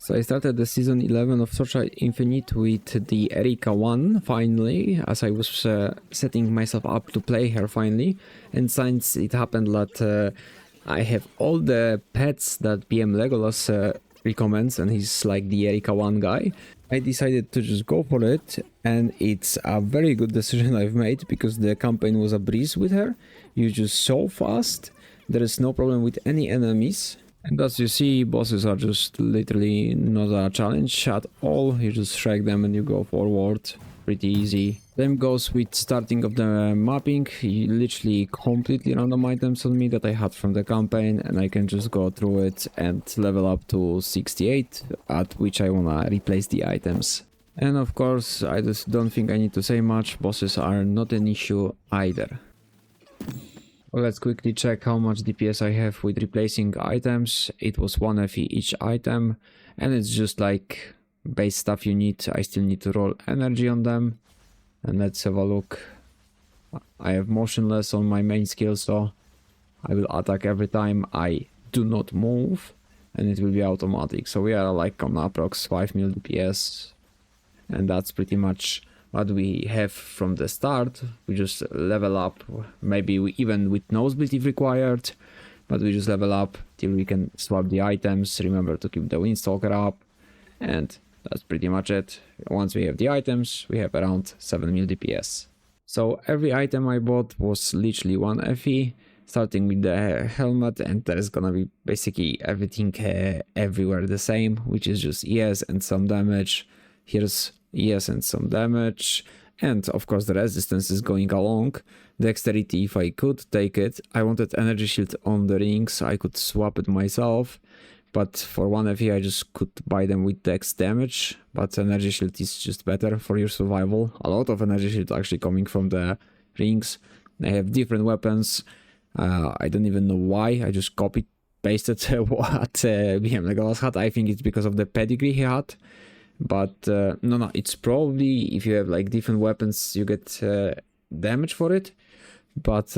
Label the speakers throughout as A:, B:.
A: So I started the season 11 of Torchlight Infinite with the Erika1 finally, as I was setting myself up to play her finally. And since it happened that I have all the pets that PM Legolas recommends, and he's like the Erika1 guy, I decided to just go for it. And it's a very good decision I've made, because the campaign was a breeze with her. You're just so fast, there is no problem with any enemies. And as you see, bosses are just literally not a challenge at all. You just shrek them and you go forward. Pretty easy. Same goes with starting of the mapping. You literally completely random items on me that I had from the campaign, and I can just go through it and level up to 68, at which I wanna replace the items. And of course, I just don't think I need to say much. Bosses are not an issue either. Well, let's quickly check how much DPS I have with replacing items. It was 1 FE each item, and it's just like base stuff you need. I still need to roll energy on them. And let's have a look. I have motionless on my main skill, so I will attack every time I do not move, and it will be automatic. So we are like on approx 5 mil DPS, and that's pretty much what we have from the start. We just level up, maybe even with nosebleed if required, but we just level up till we can swap the items. Remember to keep the windstalker up, and that's pretty much it. Once we have the items, we have around 7 mil DPS. So every item I bought was literally 1 FE, starting with the helmet, and there's gonna be basically everything everywhere the same, which is just ES and some damage. Here's ES and some damage, and of course the resistance is going along. Dexterity, if I could take it. I wanted energy shield on the rings, I could swap it myself, but for 1 FE I just could buy them with dex damage. But energy shield is just better for your survival. A lot of energy shield actually coming from the rings. They have different weapons. I don't even know why, I just copied pasted what BM Legolas had. I think it's because of the pedigree he had. But no, it's probably if you have like different weapons you get damage for it. But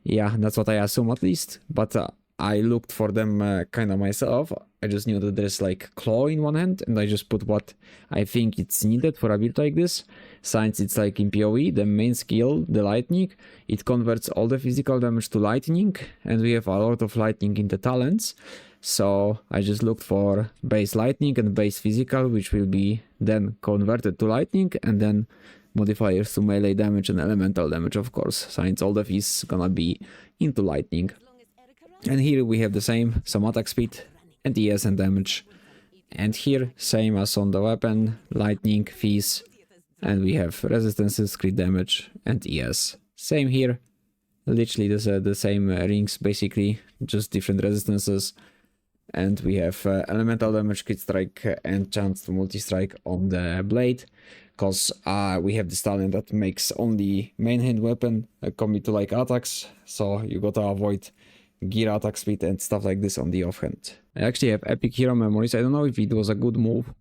A: yeah, that's what I assume at least. But I looked for them kind of myself. I just knew that there's like claw in one hand, and I just put what I think it's needed for a build like this. Since it's like in PoE, the main skill, the lightning, it converts all the physical damage to lightning, and we have a lot of lightning in the talents. So I just looked for base lightning and base physical, which will be then converted to lightning, and then modifiers to melee damage and elemental damage, of course, since all the is gonna be into lightning. And here we have the same, some attack speed and ES and damage. And here, same as on the weapon, lightning, fizz, and we have resistances, crit damage and ES. Same here, literally the same rings basically, just different resistances. And we have elemental damage, crit strike, and chance to multi-strike on the blade, because we have this talent that makes only main hand weapon commit to like attacks, so you gotta avoid gear attack speed and stuff like this on the offhand. I actually have epic hero memories. I don't know if it was a good move,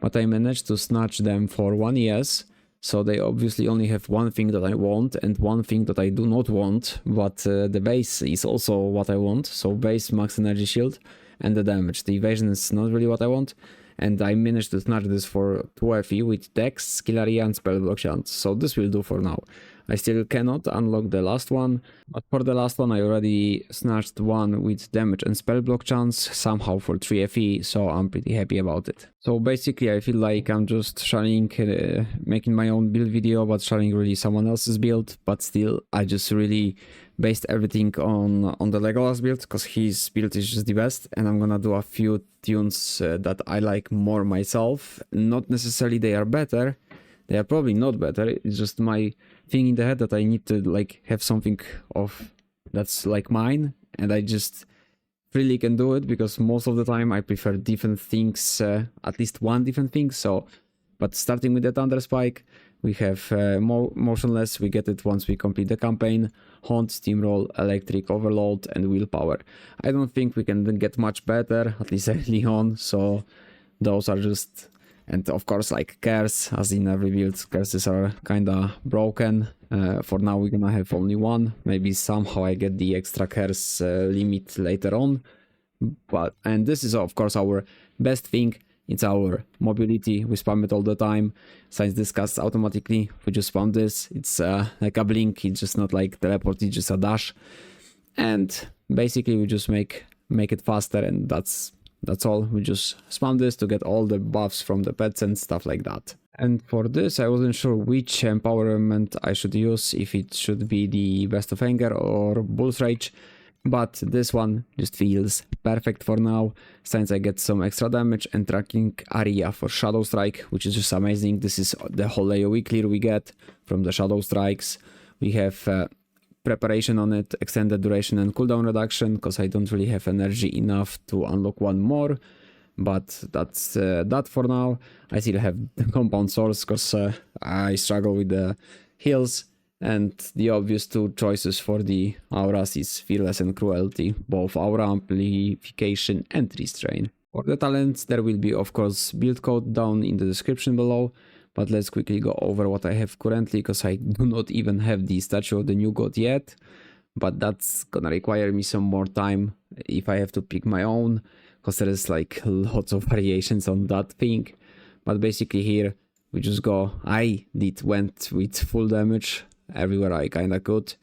A: but I managed to snatch them for 1 ES, so they obviously only have one thing that I want and one thing that I do not want, but the base is also what I want, so base, max energy shield, and the damage. The evasion is not really what I want, and I managed to snatch this for 2 FE with Dex, Skill Area, and Spell Block chance, so this will do for now. I still cannot unlock the last one, but for the last one I already snatched one with damage and spell block chance, somehow for 3 FE, so I'm pretty happy about it. So basically I feel like I'm just sharing, making my own build video, but sharing really someone else's build, but still I just really based everything on the Legolas build, because his build is just the best, and I'm gonna do a few tunes that I like more myself. Not necessarily they are better, they are probably not better, it's just my thing in the head that I need to like have something of that's like mine, and I just freely can do it, because most of the time I prefer different things, at least one different thing. So, but starting with the Thunder Spike, we have motionless, we get it once we complete the campaign, Haunt, Steamroll, Electric, Overload, and Willpower. I don't think we can get much better, at least early on, so those are just... And of course, like curse, as in every build, curses are kinda broken. For now we're gonna have only one. Maybe somehow I get the extra curse limit later on. And this is of course our best thing. It's our mobility, we spam it all the time. Since this casts automatically, we just spam this. It's like a blink, it's just not like teleport, it's just a dash. And basically we just make it faster, and that's all. We just spam this to get all the buffs from the pets and stuff like that. And for this, I wasn't sure which empowerment I should use, if it should be the Best of Anger or Bull's Rage. But this one just feels perfect for now, since I get some extra damage and tracking area for Shadow Strike, which is just amazing. This is the whole AoE clear we get from the Shadow Strikes. We have preparation on it, extended duration and cooldown reduction, because I don't really have energy enough to unlock one more. But that's that for now. I still have the compound source, because I struggle with the heals. And the obvious two choices for the auras is Fearless and Cruelty, both aura amplification and restrain. For the talents, there will be of course build code down in the description below, but let's quickly go over what I have currently, because I do not even have the statue of the new god yet, but that's gonna require me some more time if I have to pick my own, because there is like lots of variations on that thing. But basically here we just go, I went with full damage everywhere I kinda could.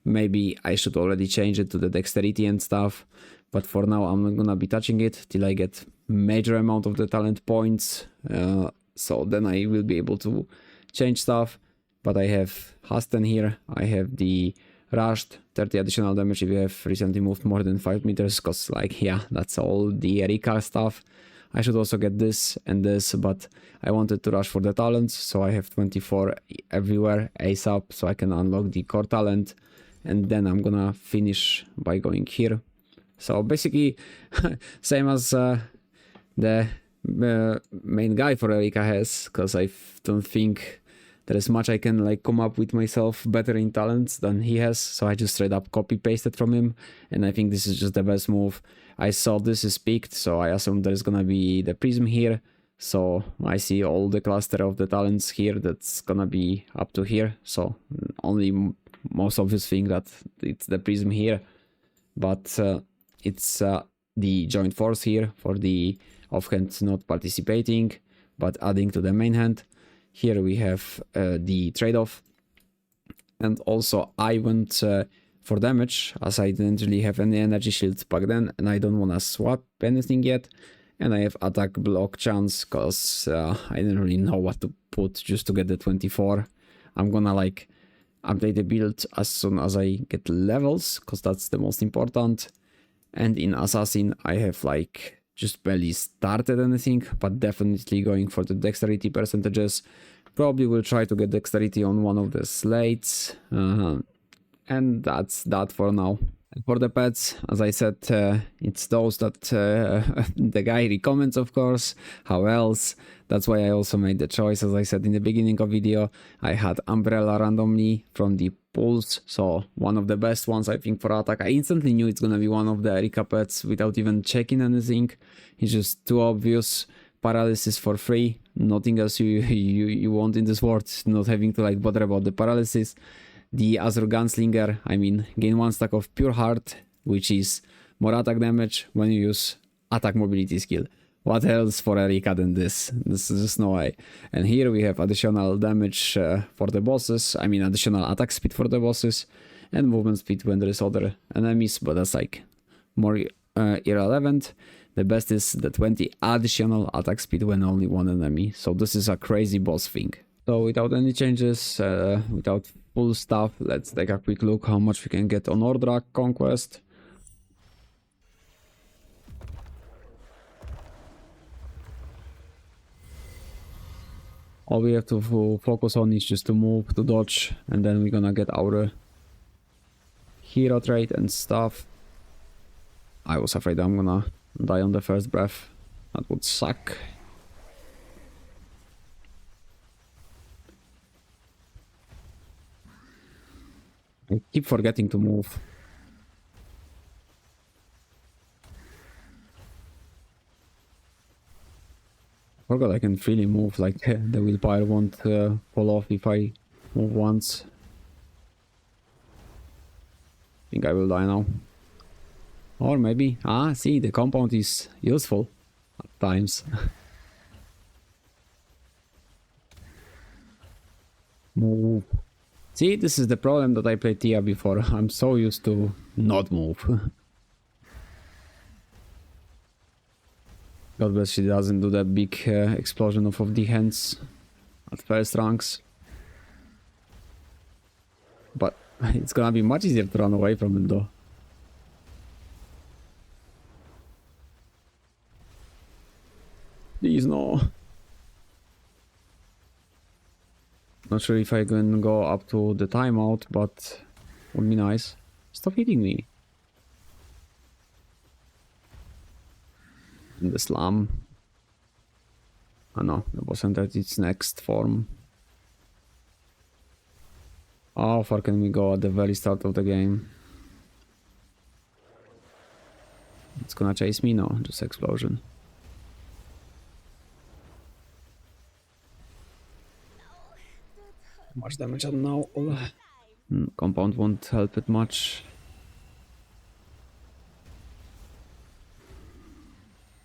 A: Maybe I should already change it to the dexterity and stuff, but for now I'm not gonna be touching it till I get major amount of the talent points, so then I will be able to change stuff. But I have Hasten here, I have the Rushed, 30 additional damage if you have recently moved more than 5 meters, cause like, yeah, that's all the Erika stuff. I should also get this and this, but I wanted to rush for the talents, so I have 24 everywhere ASAP, so I can unlock the core talent, and then I'm gonna finish by going here. So basically, same as the main guy for Erika has, because I don't think there is much I can like come up with myself better in talents than he has, so I just straight up copy pasted from him, and I think this is just the best move. I saw this is peaked, so I assume there's gonna be the prism here, so I see all the cluster of the talents here that's gonna be up to here, so only most obvious thing that it's the prism here, but it's the joint force here for the offhand not participating but adding to the main hand. Here we have the trade-off, and also I went for damage, as I didn't really have any energy shields back then, and I don't want to swap anything yet, and I have attack block chance, because I didn't really know what to put just to get the 24. I'm gonna like update the build as soon as I get levels, because that's the most important. And in Assassin I have like just barely started anything, but definitely going for the dexterity percentages. Probably will try to get dexterity on one of the slates, and that's that for now. And for the pets, as I said, it's those that the guy recommends, of course. How else? That's why I also made the choice. As I said in the beginning of video, I had Umbrella randomly from the pulls, so one of the best ones I think for attack. I instantly knew it's gonna be one of the Erika pets without even checking anything. It's just too obvious. Paralysis for free, nothing else you want in this world, not having to like bother about the paralysis. The Azure Gunslinger, I mean, gain 1 stack of Pure Heart, which is more attack damage when you use attack mobility skill. What else for Erika than this? This is just no way. And here we have additional damage for the bosses, I mean additional attack speed for the bosses, and movement speed when there is other enemies, but that's like more irrelevant. The best is the 20 additional attack speed when only one enemy, so this is a crazy boss thing. So without any changes, without full stuff, let's take a quick look how much we can get on Ordrak Conquest. All we have to focus on is just to move, to dodge, and then we're gonna get our hero trait and stuff. I was afraid I'm gonna die on the first breath. That would suck. I keep forgetting to move. I forgot I can freely move, like the willpower won't fall off if I move once. I think I will die now. Or maybe, see, the compound is useful at times. Move. See, this is the problem that I played Thea before. I'm so used to not move. God bless she doesn't do that big explosion of the hands at first ranks. But it's gonna be much easier to run away from it though. Please no. Not sure if I can go up to the timeout, but would be nice. Stop hitting me. And the slam. Oh no, that wasn't at its next form. How far can we go at the very start of the game? It's gonna chase me? No, just explosion. Much damage at now. Compound won't help it much.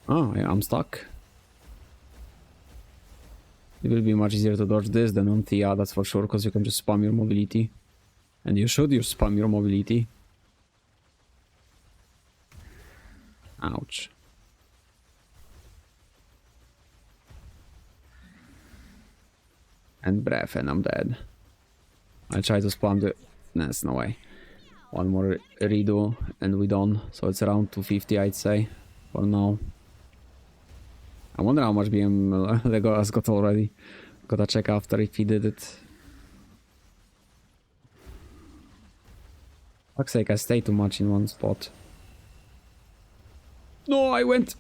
A: Oh, yeah, I'm stuck. It will be much easier to dodge this than on Thea, that's for sure, because you can just spam your mobility. And you should use spam your mobility. Ouch. And breath, and I'm dead. I try to spam the... Nah, no way. One more redo, and we're done. So it's around 250, I'd say, for now. I wonder how much BM Lego has got already. Gotta check after if he did it. Fuck's sake, I stay too much in one spot. No, I went...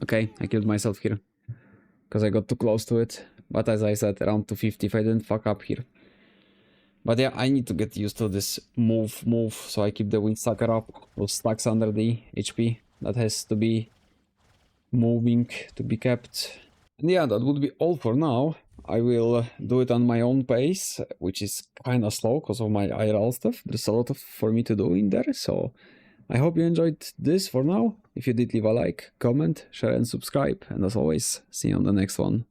A: Okay, I killed myself here. Because I got too close to it. But as I said, around 250 if I didn't fuck up here. But yeah, I need to get used to this move, so I keep the wind sucker up. Those stacks under the HP. That has to be moving to be kept. And yeah, that would be all for now. I will do it on my own pace, which is kind of slow because of my IRL stuff. There's a lot for me to do in there, so I hope you enjoyed this for now. If you did, leave a like, comment, share and subscribe. And as always, see you on the next one.